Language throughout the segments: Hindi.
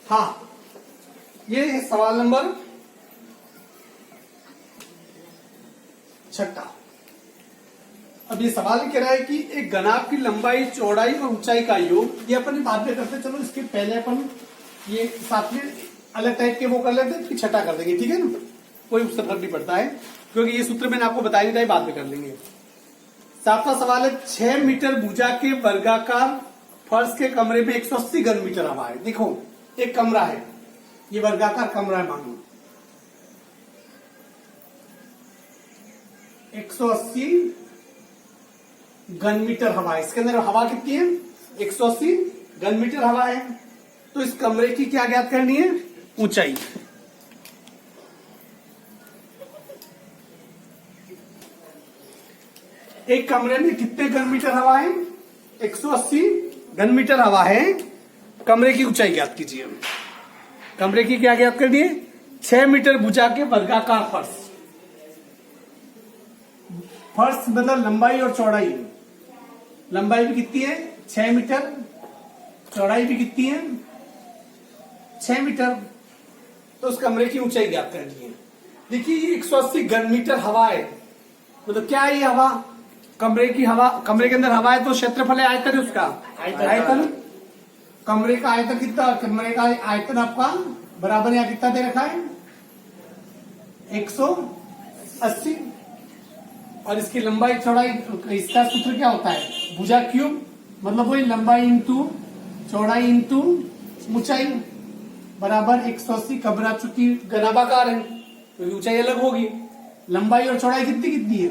हाँ, ये है सवाल नंबर 6। अब ये सवाल कह रहा है कि एक घनाभ की लंबाई, चौड़ाई और ऊंचाई का योग, ये अपन बाद में करते, चलो इसके पहले अपन ये साथ में अलग टाइप के वो कर लेते हैं, फिर छठा कर देंगे, ठीक है ना, कोई उससे फर्क नहीं पड़ता है, क्योंकि ये सूत्र मैंने आपको बताया नहीं था, बाद में कर लेंगे। 7वां सवाल है, 6 मीटर भुजा के वर्गाकार फर्श के कमरे में 180 घन मीटर हवा है। देखो एक कमरा है, ये वर्गाकार कमरा है, मानो 180 घन मीटर हवा है, इसके अंदर हवा कितनी है, 180 घन मीटर हवा है। तो इस कमरे की क्या ज्ञात करनी है, ऊंचाई। एक कमरे में कितने घन मीटर हवा है, 180 घन मीटर हवा है, कमरे की ऊंचाई ज्ञात कीजिए। कमरे की क्या ज्ञात करनी है, 6 मीटर भुजा के वर्गाकार फर्श, फर्श मतलब लंबाई और चौड़ाई, लंबाई भी कितनी है 6 मीटर, चौड़ाई भी कितनी है 6 मीटर, तो उस कमरे की ऊंचाई ज्ञात करनी है। देखिए ये 180 घन मीटर हवा है, मतलब क्या है ये हवा, कमरे की हवा, कमरे के अंदर हवा है तो क्षेत्रफल है, आयतन है उसका, आयतन, कमरे का आयतन कितना, कमरे का आयतन आपका बराबर यहाँ कितना दे रखा है 180, और इसकी लंबाई चौड़ाई, इसका सूत्र क्या होता है, भुजा क्यूब, मतलब वही लंबाई इंटू चौड़ाई इंटू ऊंचाई बराबर 180। कमरा चूंकि घनाभाकार है तो ऊंचाई अलग होगी, लंबाई और चौड़ाई कितनी कितनी है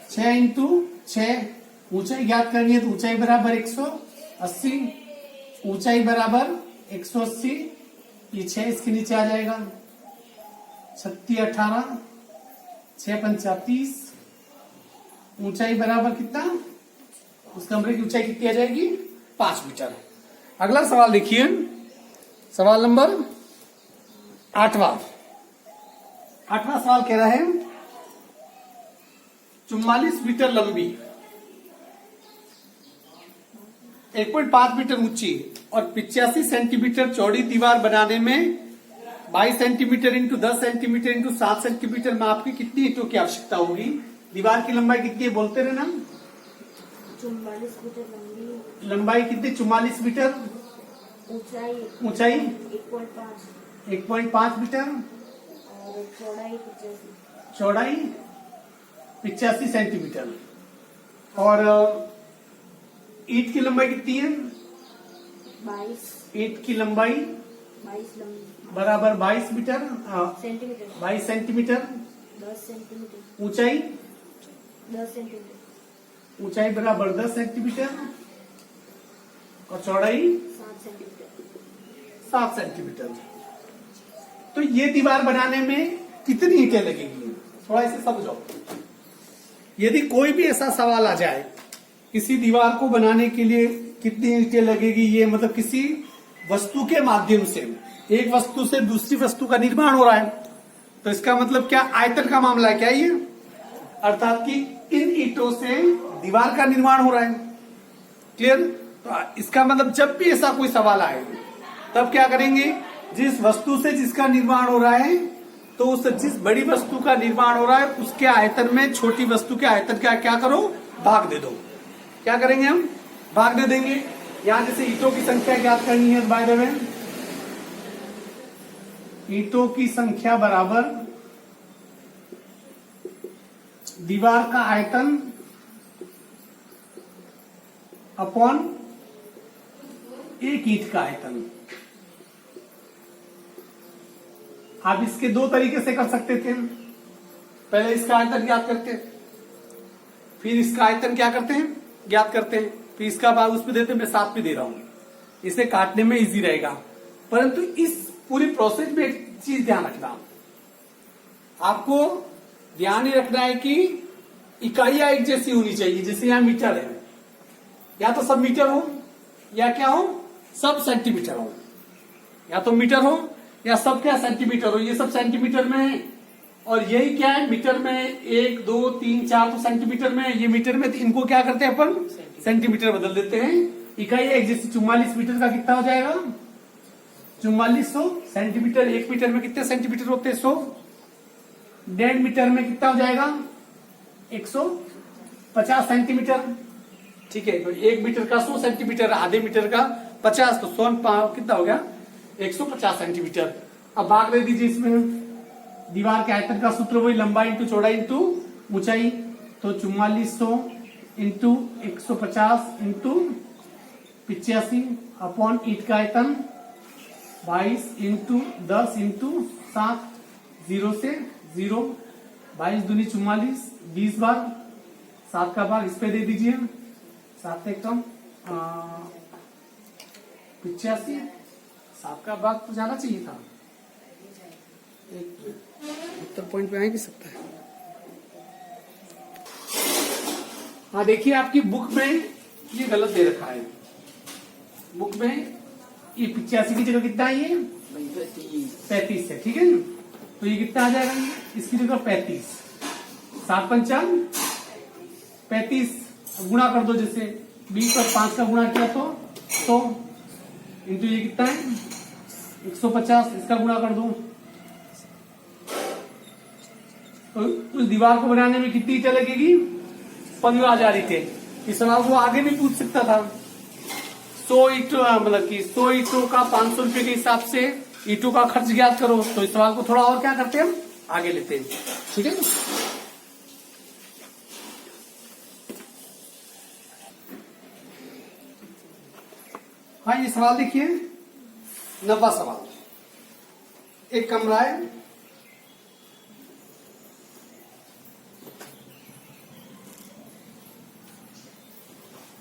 6 इंटू 6, ऊंचाई ज्ञात करनी है तो ऊंचाई बराबर 180, ऊंचाई बराबर 180, ये 6 इसके नीचे आ जाएगा, 36 18 6 पंचा 30, ऊंचाई बराबर कितना, उस कमरे की ऊंचाई कितनी आ जाएगी 5 मीटर। अगला सवाल देखिए, सवाल नंबर 8वां सवाल कह रहा है 44 मीटर लंबी, 1.5 मीटर ऊंची और 85 सेंटीमीटर चौड़ी दीवार बनाने में 22 centimetre into 10 centimetre into 7 centimetre में आपकी कितनी ईंटों की आवश्यकता होगी। दीवार की लंबाई कितनी है, बोलते रहना, 44 मीटर लंबी, लंबाई कितनी 44 मीटर, ऊंचाई 1.5 मीटर और चौड़ाई 85 सेंटीमीटर, और ईंट की लंबाई कितनी है 22, ईंट की लंबाई 22 लंबी बराबर 22 मीटर, सेंटीमीटर, 22 सेंटीमीटर, 10 सेंटीमीटर, ऊंचाई 10 सेंटीमीटर, ऊंचाई बराबर 10 सेंटीमीटर और चौड़ाई 7 सेंटीमीटर, 7 सेंटीमीटर। तो ये दीवार बनाने में कितनी ईंटें लगेंगी, थोड़ा इसे समझो। यदि कोई भी ऐसा सवाल आ जाए, किसी दीवार को बनाने के लिए कितनी ईंटें लगेगी, ये मतलब किसी वस्तु के माध्यम से एक वस्तु से दूसरी वस्तु का निर्माण हो रहा है, तो इसका मतलब क्या, आयतन का मामला है क्या ये, अर्थात कि इन ईंटों से दीवार का निर्माण हो रहा है। क्लियर, तो इसका मतलब जब भी ऐसा कोई सवाल आए तब क्या करेंगे, जिस वस्तु से जिसका निर्माण हो रहा है, तो उस जिस बड़ी वस्तु का निर्माण हो रहा है उसके आयतन में छोटी वस्तु के आयतन का क्या करो, भाग दे दो। क्या करेंगे हम, भाग दे देंगे। यहां जैसे ईंटों की संख्या ज्ञात करनी है, बाय द वे ईंटों की संख्या बराबर दीवार का आयतन अपॉन एक ईंट का आयतन। आप इसके दो तरीके से कर सकते थे, पहले इसका आयतन ज्ञात करते, फिर इसका आयतन क्या करते हैं, ज्ञात करते हैं, फिर इसका भाग उसमें देते, मैं साथ में दे रहा हूं, इसे काटने में इजी रहेगा। परंतु इस पूरी प्रोसेस में एक चीज ध्यान रखना, आपको ध्यान ही रखना है कि इकाइयां एक जैसी होनी चाहिए। जैसे यहां मीटर है, या तो सब मीटर हो या क्या हो, सब सेंटीमीटर हो, या तो मीटर हो या सब क्या सेंटीमीटर हो। ये सब सेंटीमीटर में है और यही क्या है मीटर में, 1 2 3 4 तो सेंटीमीटर में है, ये मीटर में, तो इनको क्या करते हैं अपन सेंटीमीटर बदल देते हैं। इकाई एक जैसे 44 मीटर का कितना हो जाएगा 4400 सेंटीमीटर। 1 मीटर में कितने सेंटीमीटर होते हैं? 100। 1.5 मीटर में कितना हो जाएगा? 150 सेंटीमीटर। ठीक है, तो 1 मीटर का 100 सेंटीमीटर, आधे मीटर का 50, तो 100 कितना हो गया? 150 सेंटीमीटर। अब भाग दे दीजिए इसमें। दीवार के आयतन का सूत्र वही, लंबाई इंटू चौड़ाई इंटू ऊंचाई। तो 4400 इंटू 150 इंटू 85 अपॉन ईंट का आयतन 22 इंटू 10 इंटू 7, 0 से 0, 22 दूनी 44, 20 बार, 7 का भाग इस पे दे दीजिए, 7 एक कम 85, 7 का भाग तो जाना चाहिए था। उत्तर पॉइंट पे आ ही सकता है। हाँ देखिए, आपकी बुक में ये गलत दे रखा है। बुक में ये 85 की जगह कितना है? ये 35 है, ठीक है ना? तो ये कितना आ जाएगा? इसकी जगह 35, 7 पंचान 35, गुणा कर दो। जैसे 20 और 5 का गुणा किया तो 100 इंटू ये कितना है? 150, इसका गुणा कर दो। तो उस दीवार को बनाने में कितनी ईंटें लगेगी? 15,000 ईंटें। इस सवाल को आगे भी पूछ सकता था। 100 ईंटों, मतलब कि 100 ईंटों का 500 रुपए के हिसाब से ईंटों का खर्च ज्ञात करो। तो इस सवाल को थोड़ा और क्या करते हैं, हम आगे लेते हैं, ठीक है ना? हाँ, ये सवाल देखिए, 90वां सवाल। एक कमरा है,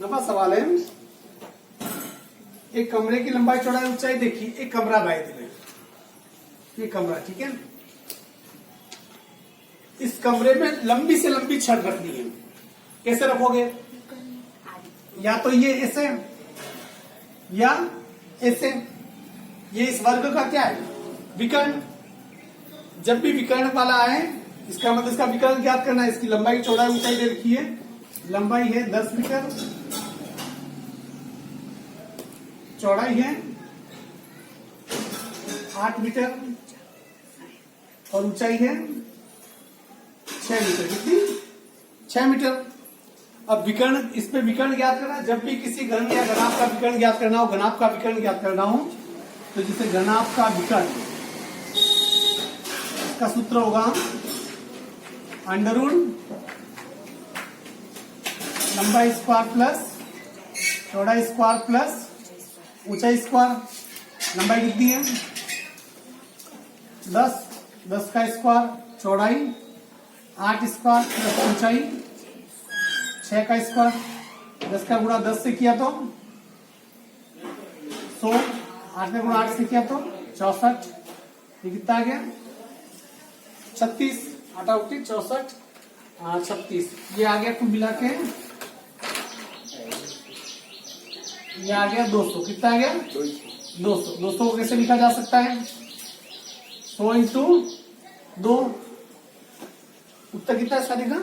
नवा सवाल है। एक कमरे की लंबाई चौड़ाई ऊंचाई देखिए। एक कमरा भाई दिले, ये कमरा, ठीक है। इस कमरे में लंबी से लंबी छत रखनी है। कैसे रखोगे? या तो ये ऐसे या ऐसे। ये इस वर्ग का क्या है? विकर्ण। जब भी विकर्ण वाला आए, इसका मतलब इसका विकर्ण ज्ञात करना है। इसकी लंबाई चौड़ाई ऊंचाई दे रखी है। लंबाई है 10 मीटर, चौड़ाई है 8 मीटर और ऊंचाई है 6 मीटर। कितनी? 6 मीटर। अब विकर्ण, इस पे विकर्ण ज्ञात करना। जब भी किसी घन या घनाभ का विकर्ण ज्ञात करना हो, घनाभ का विकर्ण ज्ञात करना हो, तो जैसे घनाभ का विकर्ण, इसका सूत्र होगा अंडरवुड लंबाई स्क्वायर प्लस चौड़ाई स्क्वायर प्लस ऊंचाई स्क्वायर। लंबाई कितनी है? 10, 10 का स्क्वायर, चौड़ाई 8 स्क्वायर प्लस ऊंचाई 6 का स्क्वायर। 10 का गुणा 10 से किया तो 100, 8 का गुणा 8 से किया तो 64। ये कितना आ गया? 36, 8 उठी 64, 36। ये आ गया कुल मिला के, ये आ गया 200। कितना आ गया? 200। 200 को कैसे लिखा जा सकता है? 100 इंटू 2। उत्तर कितना इसका देखा?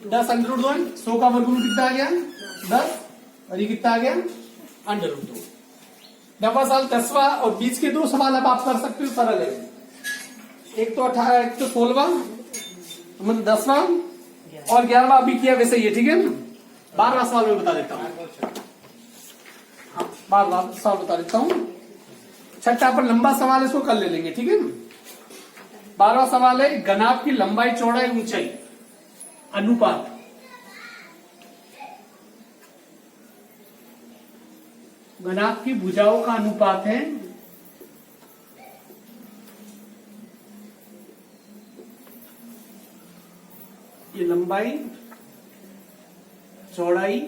10 अंडर 2। 100 का वर्गमूल कितना आ गया? 10। और ये कितना आ गया? अंडर 2। 10वां सवाल, 10वां और बीच के 2 सवाल अब आप कर सकते हो, सरल है। एक तो 18, एक तो 16वां, मतलब 10वां और 11वां अभी किया वैसे ही है, ठीक है ना? 12वां सवाल मैं बता देता हूँ। 12वां सवाल बता देता हूँ। छठा पर लंबा सवाल है, इसको कर ले लेंगे, ठीक है ना? 12वां सवाल है, घनाभ की लंबाई चौड़ाई ऊंचाई अनुपात। घनाभ की भुजाओं का अनुपात है ये लंबाई चौड़ाई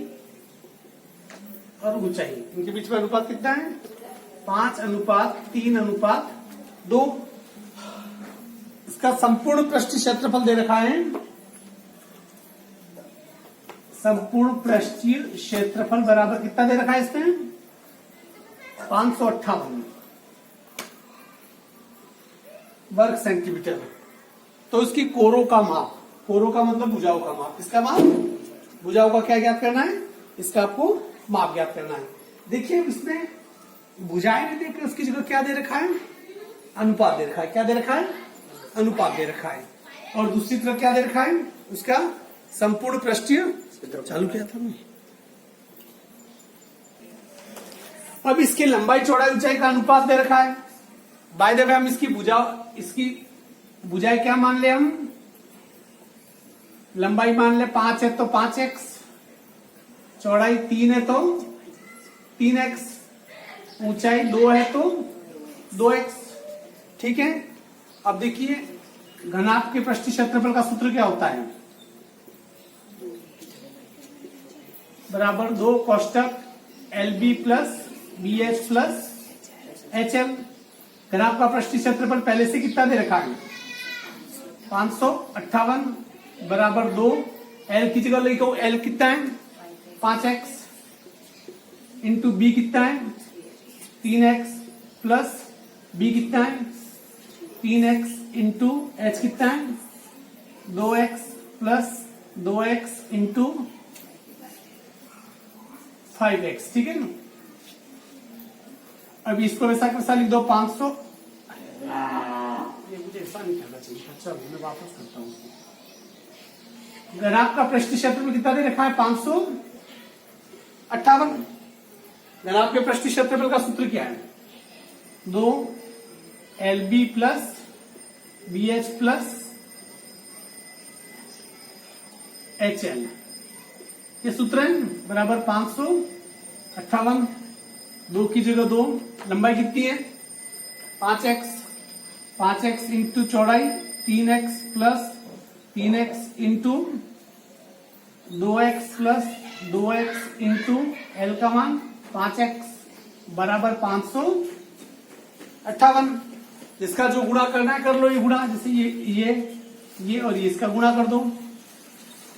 और ऊंचाई, इनके बीच में अनुपात कितना है? 5:3:2। इसका संपूर्ण पृष्ठ क्षेत्रफल दे रखा है। संपूर्ण पृष्ठीय क्षेत्रफल बराबर कितना दे रखा है इसमें? 558 वर्ग सेंटीमीटर। तो इसकी कोरों का माप, कोरों का मतलब भुजाओं का माप, इसका माप, भुजाओं का क्या ज्ञात करना है? इसका आपको माप ज्ञात करना है। देखिए इसमें भुजाएं नहीं देकर उसकी जगह क्या दे रखा है, अनुपात दे रखा है। क्या दे रखा है, अनुपात दे रखा है। और दूसरी तरफ क्या दे रखा है, उसका संपूर्ण पृष्ठीय चालू किया था मैं। अब इसकी लंबाई चौड़ाई ऊंचाई का अनुपात दे रखा है। बाय द वे हम इसकी भुजाएं क्या मान ले, हम लंबाई मान ले 5 है तो 5x, चौड़ाई 3 है तो 3x, ऊंचाई 2 है तो 2x। ठीक है। अब देखिए घनाभ के पृष्ठीय क्षेत्रफल का सूत्र क्या होता है, बराबर 2 कोष्टक LB plus BH plus HL। घनाभ का पृष्ठीय क्षेत्रफल पहले से कितना दे रखा है, 558 बराबर 2, L की जगह लिखो, L कितना है 5x, इंटू B कितना है 3x प्लस B कितना है 3x, इंटू H कितना है 2x plus 2x into 5x। ठीक है ना। अब इसको वैसा लिख दो 500। ये मुझे ऐसा नहीं करना चाहिए। अच्छा मैं वापस करता हूँ। घनाभ का पृष्ठीय क्षेत्रफल कितना दे रखा है, 558। घनाभ के पृष्ठीय क्षेत्रफल का सूत्र क्या है, 2 LB plus BH plus HL। ये सूत्र है बराबर 558, 2 की जगह 2, लंबाई कितनी है 5x इंटू चौड़ाई 3x plus 3x into 2x plus 2x into L का मान 5x बराबर 558। इसका जो गुणा करना है कर लो, ये गुणा, जैसे ये और ये इसका गुणा कर दो,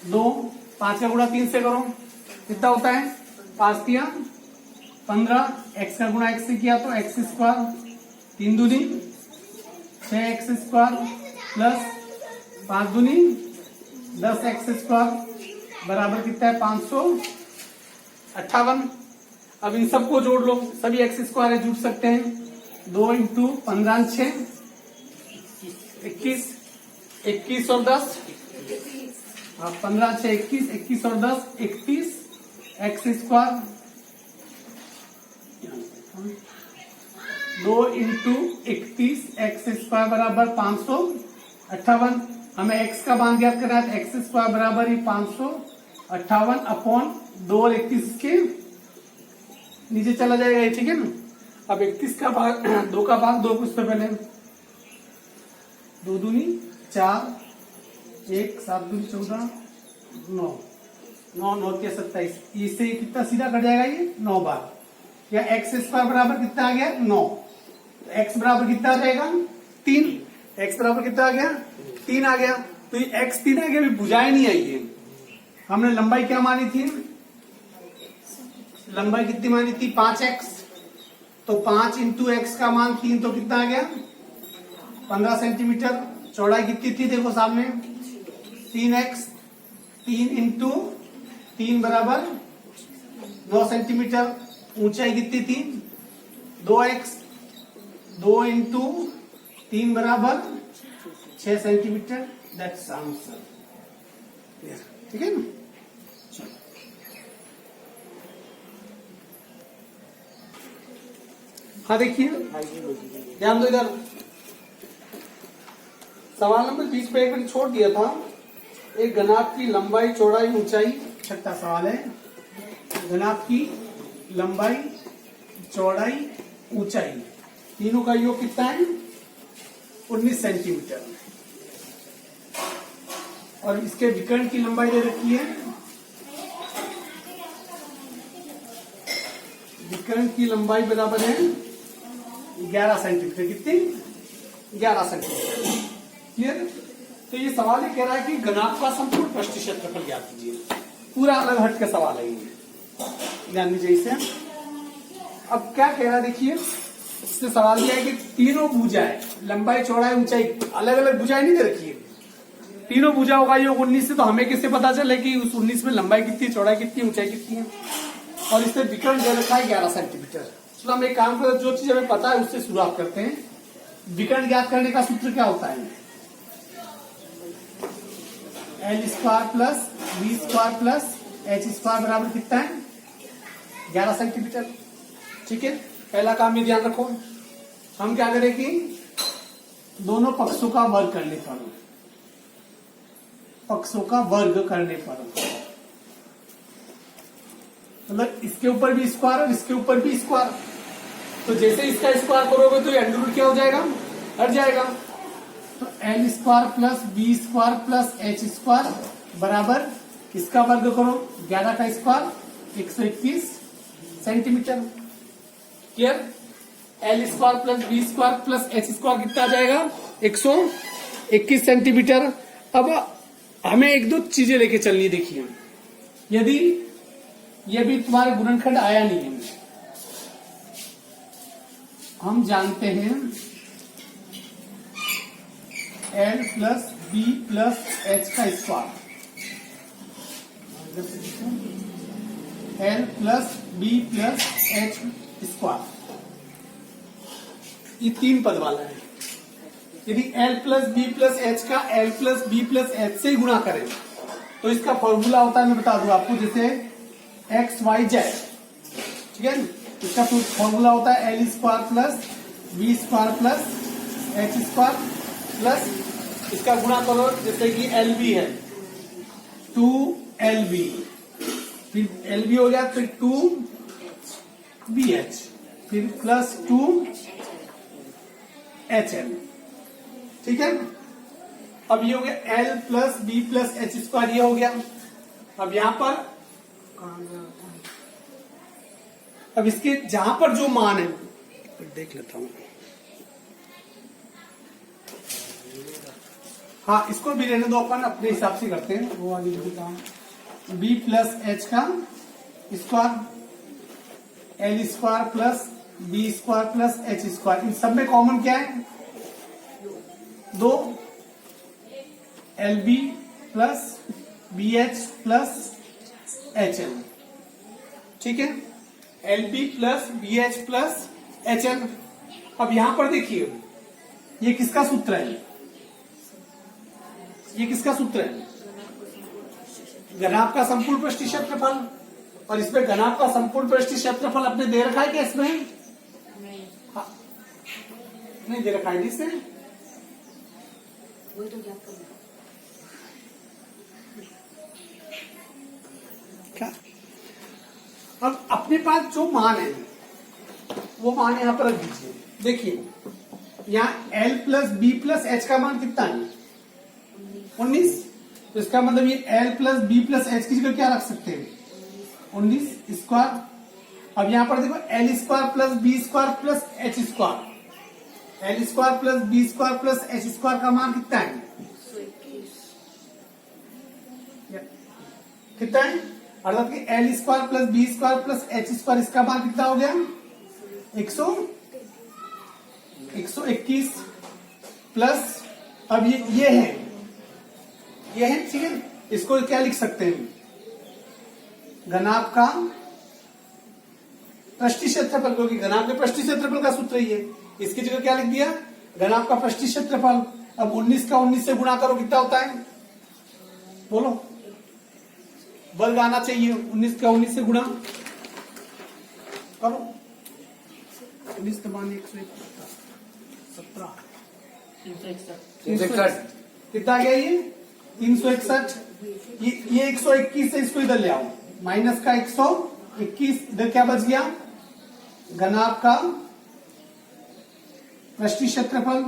2 5 का गुणा 3 से करो, कितना होता है 5 3 15, x का गुणा x से किया तो x स्क्वायर, 3 दूनी 6x स्क्वायर प्लस 5 दूनी 10x स्क्वायर बराबर कितना है 558। अब इन सबको जोड़ लो, सभी x स्क्वायर जुड़ सकते हैं। 2 इंटू 15 6 21, 21 और 10 15 6 21, 21 और 10 31 x square, 2 into 31 x square बराबर 558। हमें x का मान ज्ञात करना है तो एक्स स्क्वायर बराबर ही 558 अपॉन 2 और 31 के नीचे चला जाएगा। ठीक है ना। अब 31 का भाग 2 का भाग 2 कुछ तो पहले 2 दूनी 4, 1 7 दूनी 14, 9 9 9 के 27, इससे कितना सीधा कट जाएगा ये 9 बार, या एक्स स्क्वायर बराबर कितना आ गया 9, एक्स बराबर कितना आ जाएगा 3, एक्स बराबर कितना आ गया 3 आ गया। तो ये एक्स 3 आ गया, अभी भुजाएं नहीं आई है। हमने लंबाई क्या मानी थी, लंबाई कितनी मानी थी 5x, तो 5 इंटू एक्स का मान 3 तो कितना आ गया 15 सेंटीमीटर। चौड़ाई कितनी थी देखो सामने 3x, 3 इंटू 3 बराबर 9 सेंटीमीटर। ऊंचाई कितनी थी 2x, 2 इंटू 3 बराबर 6 सेंटीमीटर। That's answer. ठीक है ना। चलो हाँ देखिए ध्यान दो इधर, सवाल नंबर 20 पे एक मैंने छोड़ दिया था, एक घनाभ की लंबाई चौड़ाई ऊंचाई, छठा सवाल है, घनाभ की लंबाई चौड़ाई ऊंचाई तीनों का योग कितना है 19 सेंटीमीटर, और इसके विकर्ण की लंबाई दे रखी है, विकर्ण की लंबाई बराबर है 11 सेंटीमीटर। कितनी 11 सेंटीमीटर। क्लियर। तो ये सवाल ये कह रहा है कि घनाभ का संपूर्ण पृष्ठीय क्षेत्रफल ज्ञात कीजिए। पूरा अलग हट के सवाल है ये, ध्यान दीजिए इसे। अब क्या कह रहा है देखिए, इससे सवाल यह है कि तीनों भुजाएं लंबाई चौड़ाई ऊंचाई अलग अलग भुजाएं नहीं दे रखी है, तीनों भुजाओं का योग 19 से, तो हमें किससे पता चले कि उस 19 में लंबाई कितनी, चौड़ाई कितनी, ऊंचाई कितनी है। और इससे विकर्ण दे रखा है 11 सेंटीमीटर। चलो हम एक काम करते, जो चीज हमें पता है उससे शुरुआत करते हैं। विकर्ण ज्ञात करने का सूत्र क्या होता है? L square plus B square plus H square बराबर कितना है? 11 सेंटीमीटर। ठीक है, पहला काम ये ध्यान रखो, हम क्या करें कि दोनों पक्षों का वर्ग करने पर, पक्षों का वर्ग करने पर, मतलब इसके ऊपर भी स्क्वायर और इसके ऊपर भी स्क्वायर, तो जैसे इसका स्क्वायर करोगे तो ये अंडर रूट क्या हो जाएगा? हट जाएगा। तो L square plus B square plus H square बराबर इसका वर्ग करो 11 का square 121 centimetre. Clear? L square plus B square plus H square कितना आ जाएगा? 121 सेंटीमीटर। अब हमें एक दो चीजें लेके चलनी, देखिए यदि ये भी तुम्हारे गुणनखंड आया नहीं है, हम जानते हैं L plus B plus H का square, L plus B plus H square, ये 3 पद वाला है। यदि L plus B plus H का L plus B plus H से गुणा करें तो इसका फॉर्मूला होता है, मैं बता दूं आपको, जैसे एक्स वाई जेड, ठीक है, इसका फॉर्मूला होता है L square plus B square plus H square plus इसका गुणा करो, जैसे कि एल बी है 2LB, फिर LB हो गया, फिर 2BH, फिर प्लस 2HL। ठीक है, अब ये हो गया L plus B plus H square, ये हो गया। अब यहां पर, अब इसके जहां पर जो मान है देख लेता हूं, हाँ इसको भी रहने दो, अपन अपने हिसाब से करते हैं, वो आगे भी काम। बी प्लस एच का square, L square plus B square plus H square, इन सब में कॉमन क्या है? 2 LB plus BH plus HL। ठीक है, LB plus BH plus HL। अब यहां पर देखिए ये किसका सूत्र है? ये किसका सूत्र है? घनाभ का संपूर्ण पृष्ठीय क्षेत्रफल। और इसमें घनाभ का संपूर्ण पृष्ठीय क्षेत्रफल अपने दे रखा है क्या इसमें? हाँ, नहीं दे रखा है जिससे, वही तो ज्ञात करना। क्या? अब अपने पास जो मान है वो मान यहां पर रख दीजिए। देखिए यहां L plus B plus H का मान कितना है? 19। तो इसका मतलब ये L plus B plus H की जगह क्या रख सकते हैं? 19 स्क्वायर। अब यहां पर देखो L square plus B square plus H square, L square plus B square plus H square का मान कितना है? कितना है? अर्थात कि L square plus B square plus H square, इसका मान कितना हो गया? 121 प्लस, अब ये है, ठीक है, इसको क्या लिख सकते हैं? घनाभ का पृष्ठीय क्षेत्रफल, क्योंकि घनाभ के पृष्ठीय क्षेत्रफल का सूत्र ही है। इसकी जगह क्या लिख दिया? घनाभ का पृष्ठीय क्षेत्रफल। अब 19 का 19 से गुणा करो, कितना होता है? बोलो, वर्ग आना चाहिए। 19 का 19 से गुणा करो, 19 दबाने 361 कितना गया? ये 361। ये 121 से इसको इधर ले आओ, माइनस का 121, इधर क्या बच गया? घनाभ का पृष्ठीय क्षेत्रफल।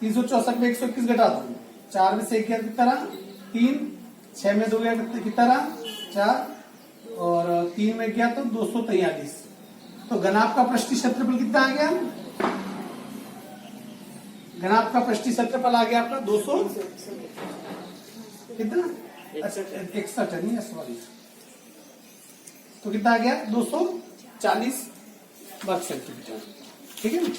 364 में 121 घटा दो, 4 में से 1 गया कितना? 3, 6 में 2 गया कितना? 4, और 3 में गया तो 243। तो घनाभ का पृष्ठीय क्षेत्रफल कितना आ गया? घनाभ का पृष्ठीय क्षेत्रफल आ गया आपका 200 कितना? 61 नहीं है, सॉरी। तो कितना आ गया? 240 वर्ग सेंटीमीटर। ठीक है ना?